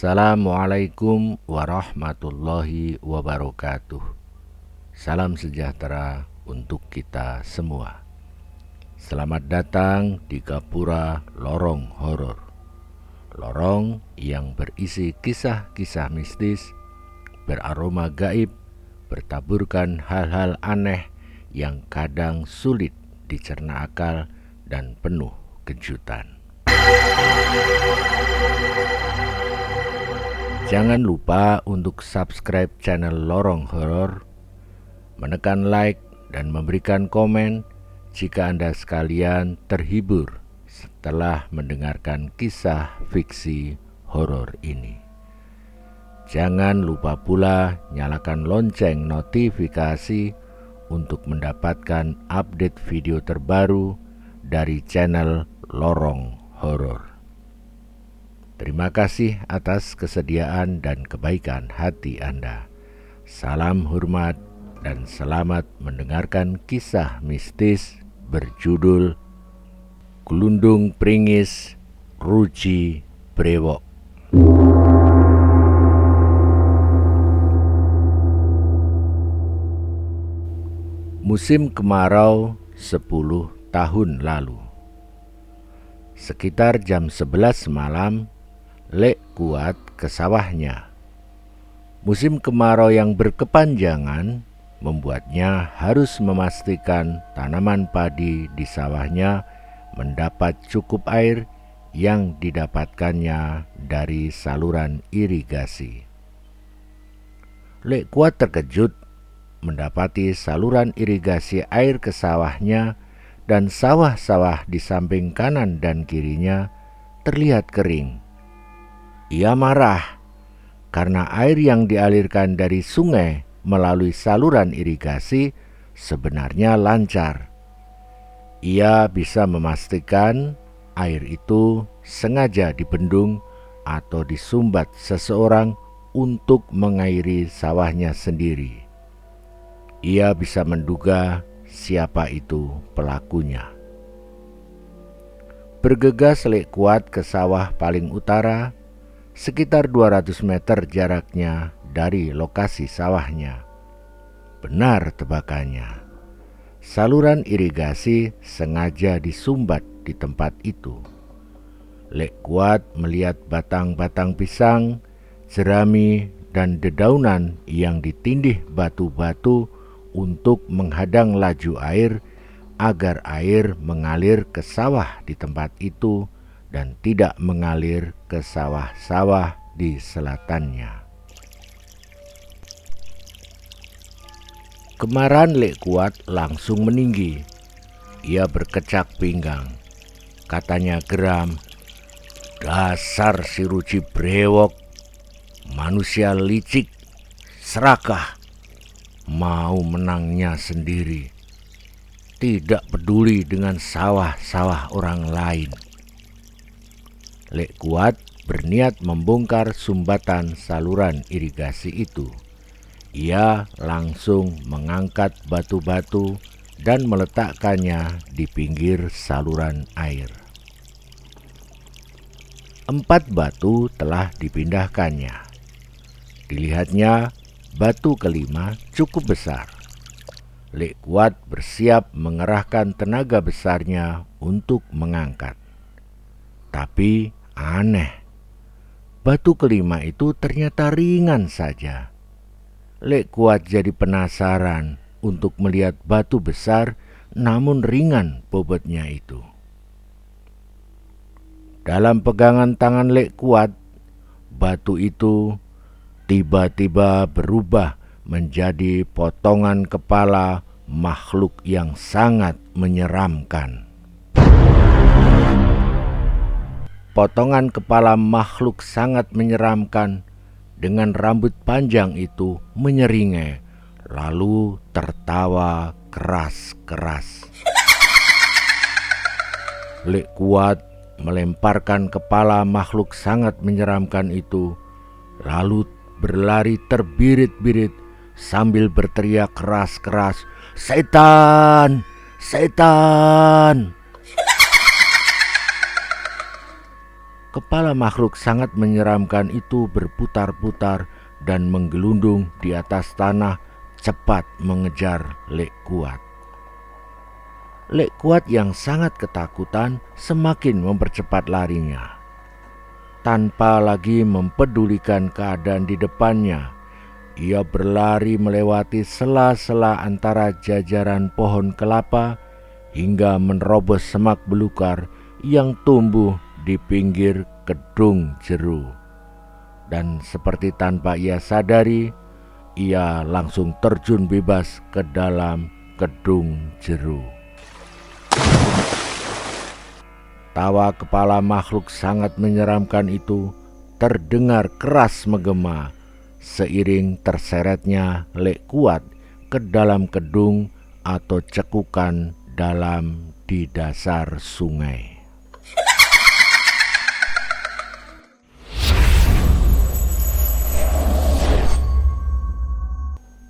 Assalamualaikum warahmatullahi wabarakatuh. Salam sejahtera untuk kita semua. Selamat datang di Gapura Lorong Horor. Lorong yang berisi kisah-kisah mistis, beraroma gaib, bertaburkan hal-hal aneh yang kadang sulit dicerna akal dan penuh kejutan. Jangan lupa untuk subscribe channel Lorong Horor, menekan like dan memberikan komen jika Anda sekalian terhibur setelah mendengarkan kisah fiksi horor ini. Jangan lupa pula nyalakan lonceng notifikasi untuk mendapatkan update video terbaru dari channel Lorong Horor. Terima kasih atas kesediaan dan kebaikan hati Anda. Salam hormat dan selamat mendengarkan kisah mistis berjudul Glundung Pringis Ruji Brewok. Musim kemarau 10 tahun lalu. Sekitar jam 11 malam, Lek Kuat ke sawahnya. Musim kemarau yang berkepanjangan membuatnya harus memastikan tanaman padi di sawahnya mendapat cukup air yang didapatkannya dari saluran irigasi. Lek Kuat terkejut mendapati saluran irigasi air ke sawahnya dan sawah-sawah di samping kanan dan kirinya terlihat kering. Ia marah karena air yang dialirkan dari sungai melalui saluran irigasi sebenarnya lancar. Ia bisa memastikan air itu sengaja dibendung atau disumbat seseorang untuk mengairi sawahnya sendiri. Ia bisa menduga siapa itu pelakunya. Bergegas Lek Kuat ke sawah paling utara, sekitar 200 meter jaraknya dari lokasi sawahnya. Benar tebakannya. Saluran irigasi sengaja disumbat di tempat itu. Lek Kuat melihat batang-batang pisang, jerami, dan dedaunan yang ditindih batu-batu untuk menghadang laju air agar air mengalir ke sawah di tempat itu dan tidak mengalir ke sawah-sawah di selatannya. Kemarahan Lek Kuat langsung meninggi. Ia berkecak pinggang. Katanya geram, "Dasar si Ruji Brewok, manusia licik, serakah, mau menangnya sendiri, tidak peduli dengan sawah-sawah orang lain." Lek Kuat berniat membongkar sumbatan saluran irigasi itu. Ia langsung mengangkat batu-batu dan meletakkannya di pinggir saluran air. 4 batu telah dipindahkannya. Dilihatnya batu kelima cukup besar. Lek Kuat bersiap mengerahkan tenaga besarnya untuk mengangkat. Tapi aneh, batu kelima itu ternyata ringan saja. Lek Kuat jadi penasaran untuk melihat batu besar namun ringan bobotnya itu. Dalam pegangan tangan Lek Kuat, batu itu tiba-tiba berubah menjadi potongan kepala makhluk yang sangat menyeramkan. Potongan kepala makhluk sangat menyeramkan dengan rambut panjang itu menyeringai, lalu tertawa keras-keras. Lek Kuat melemparkan kepala makhluk sangat menyeramkan itu, lalu berlari terbirit-birit sambil berteriak keras-keras, "Setan! Setan!" Kepala makhluk sangat menyeramkan itu berputar-putar dan menggelundung di atas tanah, cepat mengejar Lek Kuat. Lek Kuat yang sangat ketakutan semakin mempercepat larinya. Tanpa lagi mempedulikan keadaan di depannya, ia berlari melewati sela-sela antara jajaran pohon kelapa hingga menerobos semak belukar yang tumbuh di pinggir kedung jeru. Dan seperti tanpa ia sadari, ia langsung terjun bebas ke dalam kedung jeru. Tawa kepala makhluk sangat menyeramkan itu terdengar keras menggema seiring terseretnya Lek Kuat ke dalam kedung atau cekukan dalam di dasar sungai.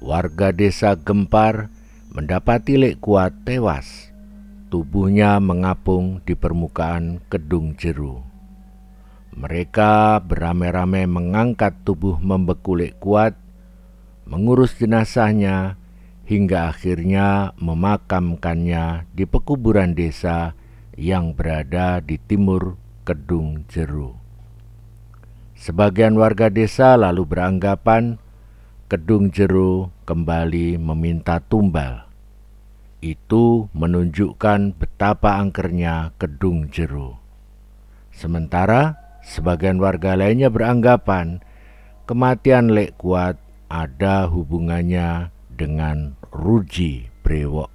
Warga desa gempar mendapati Lek Kuat tewas. Tubuhnya mengapung di permukaan kedung jeru. Mereka beramai-ramai mengangkat tubuh membeku Lek Kuat, mengurus jenazahnya, hingga akhirnya memakamkannya di pekuburan desa yang berada di timur kedung jeru. Sebagian warga desa lalu beranggapan kedung jeru kembali meminta tumbal. Itu menunjukkan betapa angkernya kedung jeru. Sementara sebagian warga lainnya beranggapan kematian Lek Kuat ada hubungannya dengan Ruji Brewok.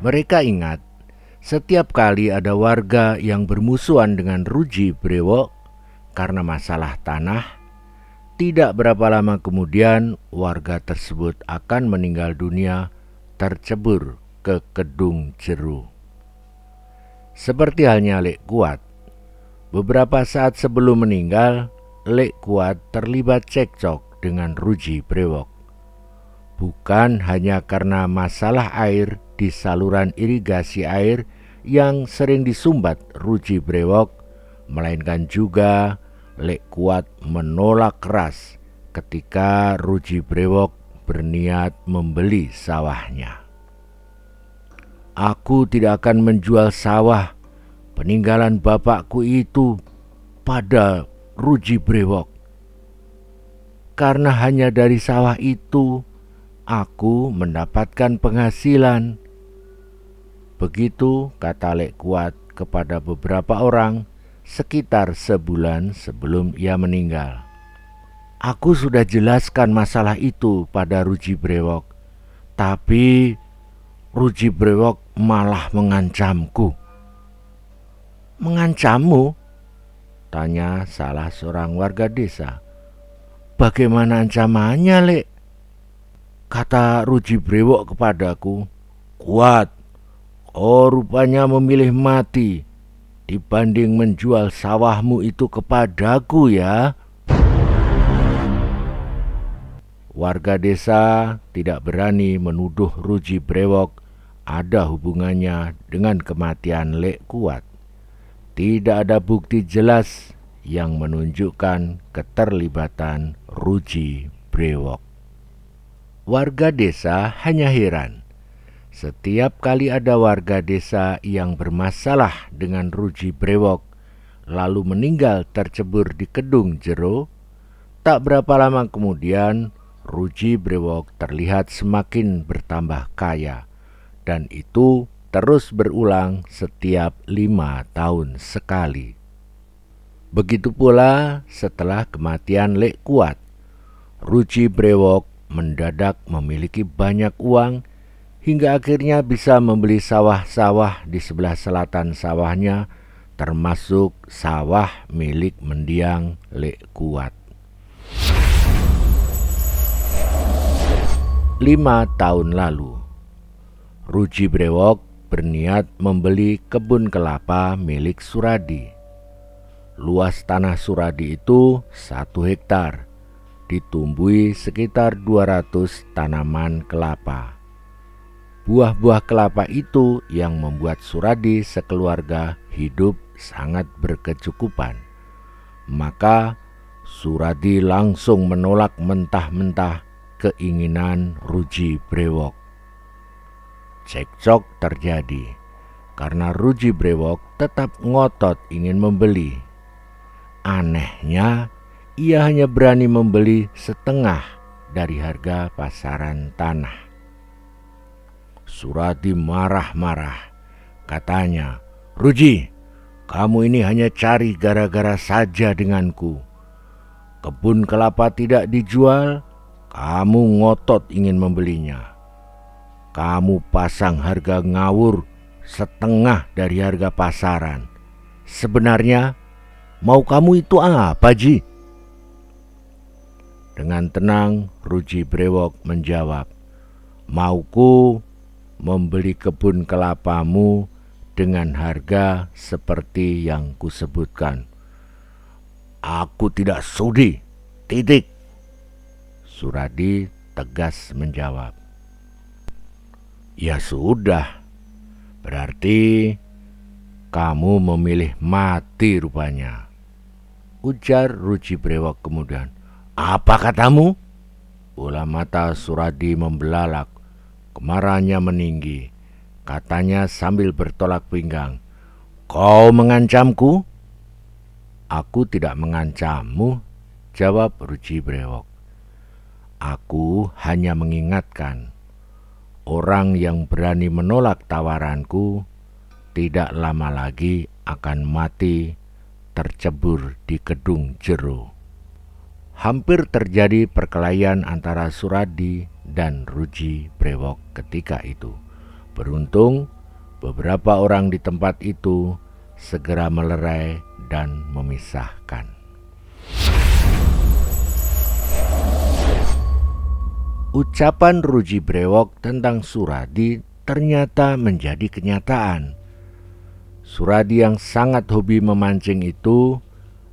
Mereka ingat, setiap kali ada warga yang bermusuhan dengan Ruji Brewok karena masalah tanah, tidak berapa lama kemudian warga tersebut akan meninggal dunia tercebur ke kedung jeru. Seperti halnya Lek Kuat, beberapa saat sebelum meninggal, Lek Kuat terlibat cekcok dengan Ruji Brewok. Bukan hanya karena masalah air di saluran irigasi air yang sering disumbat Ruji Brewok, melainkan juga Lek Kuat menolak keras ketika Ruji Brewok berniat membeli sawahnya. Aku tidak akan menjual sawah peninggalan bapakku itu pada Ruji Brewok, karena hanya dari sawah itu aku mendapatkan penghasilan. Begitu kata Lek Kuat kepada beberapa orang sekitar sebulan sebelum ia meninggal. Aku sudah jelaskan masalah itu pada Ruji Brewok, tapi Ruji Brewok malah mengancamku. Mengancammu? Tanya salah seorang warga desa. Bagaimana ancamannya, Lek? Kata Ruji Brewok kepadaku, Kuat, kau rupanya memilih mati dibanding menjual sawahmu itu kepadaku ya. Warga desa tidak berani menuduh Ruji Brewok ada hubungannya dengan kematian Lek Kuat. Tidak ada bukti jelas yang menunjukkan keterlibatan Ruji Brewok. Warga desa hanya heran. Setiap kali ada warga desa yang bermasalah dengan Ruji Brewok lalu meninggal tercebur di kedung jeru, tak berapa lama kemudian Ruji Brewok terlihat semakin bertambah kaya, dan itu terus berulang setiap 5 tahun sekali. Begitu pula setelah kematian Lek Kuat, Ruji Brewok mendadak memiliki banyak uang hingga akhirnya bisa membeli sawah-sawah di sebelah selatan sawahnya, termasuk sawah milik mendiang Lek Kuat. 5 tahun lalu, Ruji Brewok berniat membeli kebun kelapa milik Suradi. Luas tanah Suradi itu 1 hektar, ditumbuhi sekitar 200 tanaman kelapa. Buah-buah kelapa itu yang membuat Suradi sekeluarga hidup sangat berkecukupan. Maka Suradi langsung menolak mentah-mentah keinginan Ruji Brewok. Cekcok terjadi karena Ruji Brewok tetap ngotot ingin membeli. Anehnya, ia hanya berani membeli setengah dari harga pasaran tanah. Suradi marah-marah. Katanya, "Ruji, kamu ini hanya cari gara-gara saja denganku. Kebun kelapa tidak dijual, kamu ngotot ingin membelinya. Kamu pasang harga ngawur setengah dari harga pasaran. Sebenarnya mau kamu itu apa, Ji?" Dengan tenang Ruji Brewok menjawab, "Mauku membeli kebun kelapamu dengan harga seperti yang kusebutkan." "Aku tidak sudi, titik." Suradi tegas menjawab. "Ya sudah, berarti kamu memilih mati rupanya," ujar Ruji Brewok kemudian. "Apa katamu?" Bola mata Suradi membelalak, kemarahannya meninggi. Katanya sambil bertolak pinggang, "Kau mengancamku?" "Aku tidak mengancammu," jawab Ruji Brewok. "Aku hanya mengingatkan, orang yang berani menolak tawaranku tidak lama lagi akan mati tercebur di kedung jero." Hampir terjadi perkelahian antara Suradi dan Ruji Brewok ketika itu. Beruntung beberapa orang di tempat itu segera melerai dan memisahkan. Ucapan Ruji Brewok tentang Suradi ternyata menjadi kenyataan. Suradi yang sangat hobi memancing itu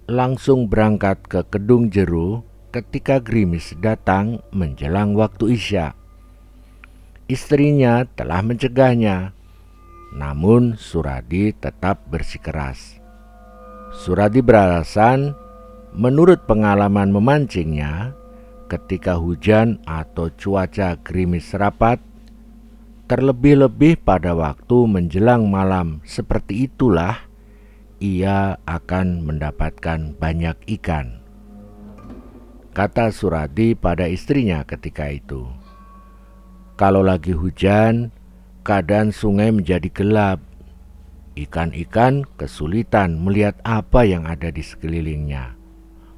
langsung berangkat ke kedung jero ketika gerimis datang menjelang waktu Isya. Istrinya telah mencegahnya, namun Suradi tetap bersikeras. Suradi beralasan, menurut pengalaman memancingnya, ketika hujan atau cuaca gerimis rapat, terlebih-lebih pada waktu menjelang malam seperti itulah ia akan mendapatkan banyak ikan. Kata Suradi pada istrinya ketika itu, "Kalau lagi hujan, keadaan sungai menjadi gelap. Ikan-ikan kesulitan melihat apa yang ada di sekelilingnya.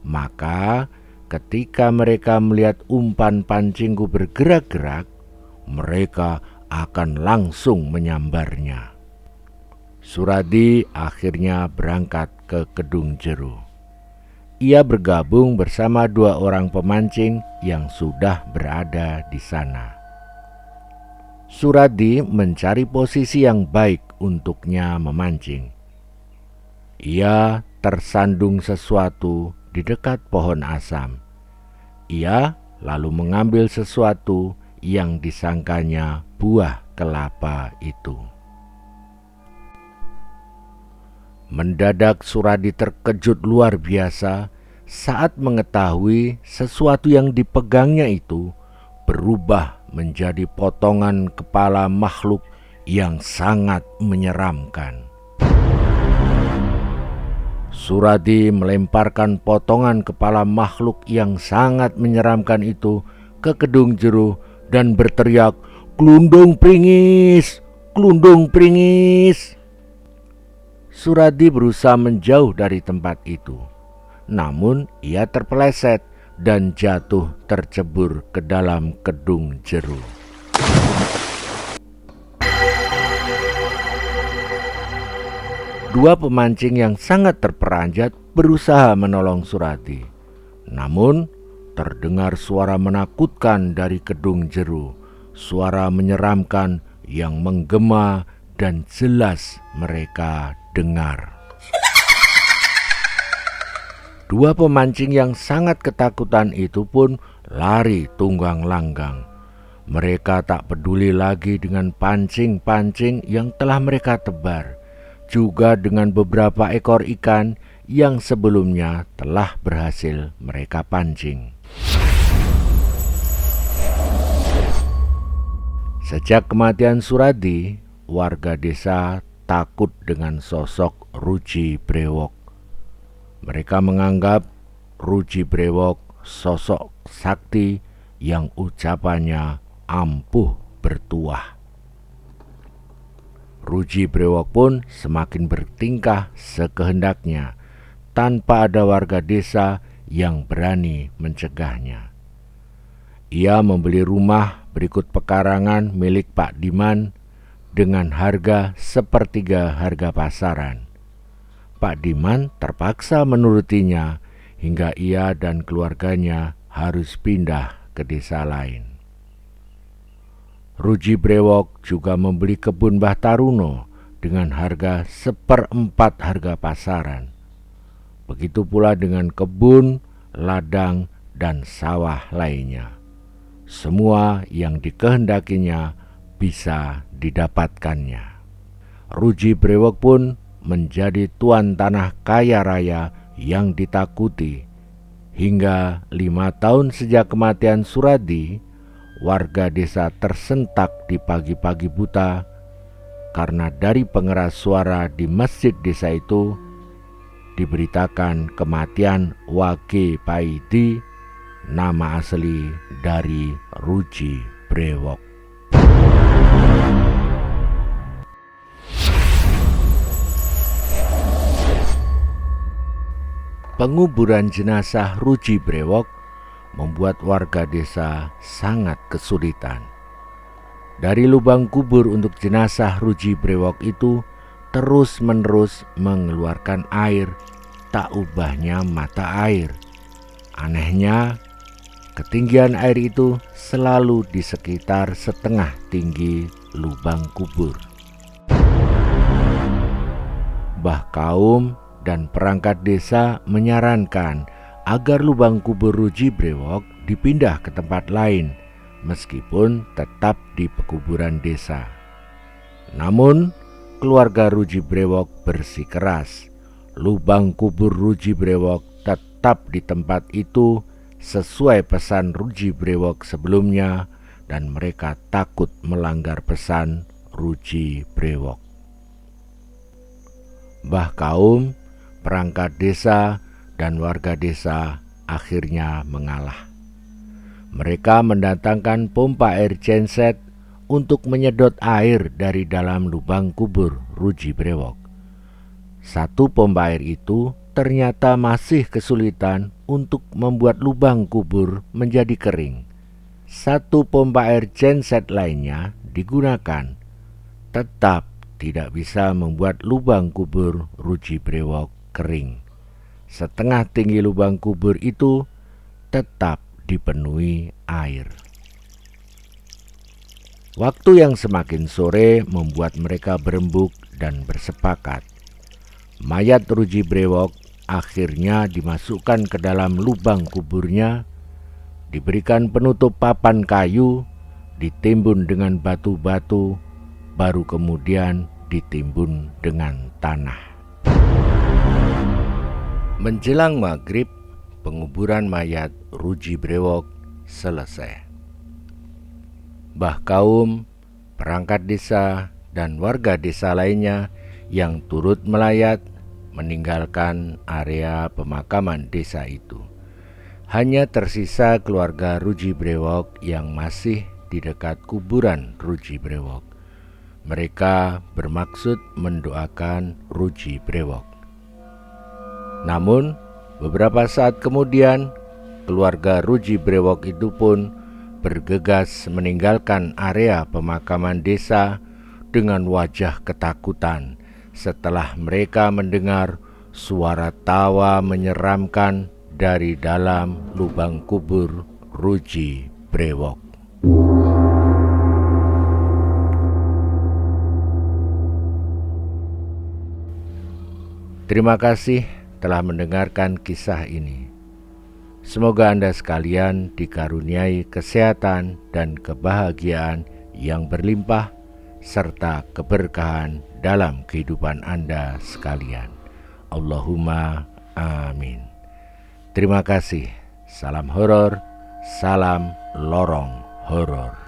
Maka ketika mereka melihat umpan pancingku bergerak-gerak, mereka akan langsung menyambarnya." Suradi akhirnya berangkat ke kedung jero. Ia bergabung bersama 2 orang pemancing yang sudah berada di sana. Suradi mencari posisi yang baik untuknya memancing. Ia tersandung sesuatu di dekat pohon asam. Ia lalu mengambil sesuatu yang disangkanya buah kelapa itu. Mendadak Suradi terkejut luar biasa saat mengetahui sesuatu yang dipegangnya itu berubah menjadi potongan kepala makhluk yang sangat menyeramkan. Suradi melemparkan potongan kepala makhluk yang sangat menyeramkan itu ke kedung jero dan berteriak, "Glundung pringis! Glundung pringis!" Suradi berusaha menjauh dari tempat itu, namun ia terpeleset dan jatuh tercebur ke dalam kedung jero. Dua pemancing yang sangat terperanjat berusaha menolong Suradi, namun terdengar suara menakutkan dari kedung jero, suara menyeramkan yang menggema dan jelas mereka dengar. Dua pemancing yang sangat ketakutan itu pun lari tunggang langgang. Mereka tak peduli lagi dengan pancing-pancing yang telah mereka tebar, juga dengan beberapa ekor ikan yang sebelumnya telah berhasil mereka pancing. Sejak kematian Suradi, warga desa takut dengan sosok Ruji Brewok. Mereka menganggap Ruji Brewok sosok sakti yang ucapannya ampuh bertuah. Ruji Brewok pun semakin bertingkah sekehendaknya tanpa ada warga desa yang berani mencegahnya. Ia membeli rumah berikut pekarangan milik Pak Diman dengan harga sepertiga harga pasaran. Pak Diman terpaksa menurutinya hingga ia dan keluarganya harus pindah ke desa lain. Ruji Brewok juga membeli kebun Mbah Taruno dengan harga seperempat harga pasaran. Begitu pula dengan kebun, ladang, dan sawah lainnya. Semua yang dikehendakinya bisa didapatkannya. Ruji Brewok pun menjadi tuan tanah kaya raya yang ditakuti. Hingga 5 tahun sejak kematian Suradi, warga desa tersentak di pagi-pagi buta karena dari pengeras suara di masjid desa itu diberitakan kematian Wage Paidi, nama asli dari Ruji Brewok. Penguburan jenazah Ruji Brewok membuat warga desa sangat kesulitan. Dari lubang kubur untuk jenazah Ruji Brewok itu terus-menerus mengeluarkan air, tak ubahnya mata air. Anehnya, ketinggian air itu selalu di sekitar setengah tinggi lubang kubur. Mbah Kaum dan perangkat desa menyarankan agar lubang kubur Ruji Brewok dipindah ke tempat lain, meskipun tetap di pekuburan desa. Namun, keluarga Ruji Brewok bersikeras, lubang kubur Ruji Brewok tetap di tempat itu sesuai pesan Ruji Brewok sebelumnya, dan mereka takut melanggar pesan Ruji Brewok. Mbah Kaum, perangkat desa, dan warga desa akhirnya mengalah. Mereka mendatangkan pompa air genset untuk menyedot air dari dalam lubang kubur Ruji Brewok. Satu pompa air itu ternyata masih kesulitan untuk membuat lubang kubur menjadi kering. Satu pompa air genset lainnya digunakan, tetap tidak bisa membuat lubang kubur Ruji Brewok kering. Setengah tinggi lubang kubur itu tetap dipenuhi air. Waktu yang semakin sore membuat mereka berembuk dan bersepakat. Mayat Ruji Brewok akhirnya dimasukkan ke dalam lubang kuburnya, diberikan penutup papan kayu, ditimbun dengan batu-batu, baru kemudian ditimbun dengan tanah. Menjelang maghrib, penguburan mayat Ruji Brewok selesai. Mbah Kaum, perangkat desa, dan warga desa lainnya yang turut melayat meninggalkan area pemakaman desa itu. Hanya tersisa keluarga Ruji Brewok yang masih di dekat kuburan Ruji Brewok. Mereka bermaksud mendoakan Ruji Brewok. Namun, beberapa saat kemudian, keluarga Ruji Brewok itu pun bergegas meninggalkan area pemakaman desa dengan wajah ketakutan setelah mereka mendengar suara tawa menyeramkan dari dalam lubang kubur Ruji Brewok. Terima kasih telah mendengarkan kisah ini. Semoga Anda sekalian dikaruniai kesehatan dan kebahagiaan yang berlimpah, serta keberkahan dalam kehidupan Anda sekalian. Allahumma amin. Terima kasih. Salam horor, salam lorong horor.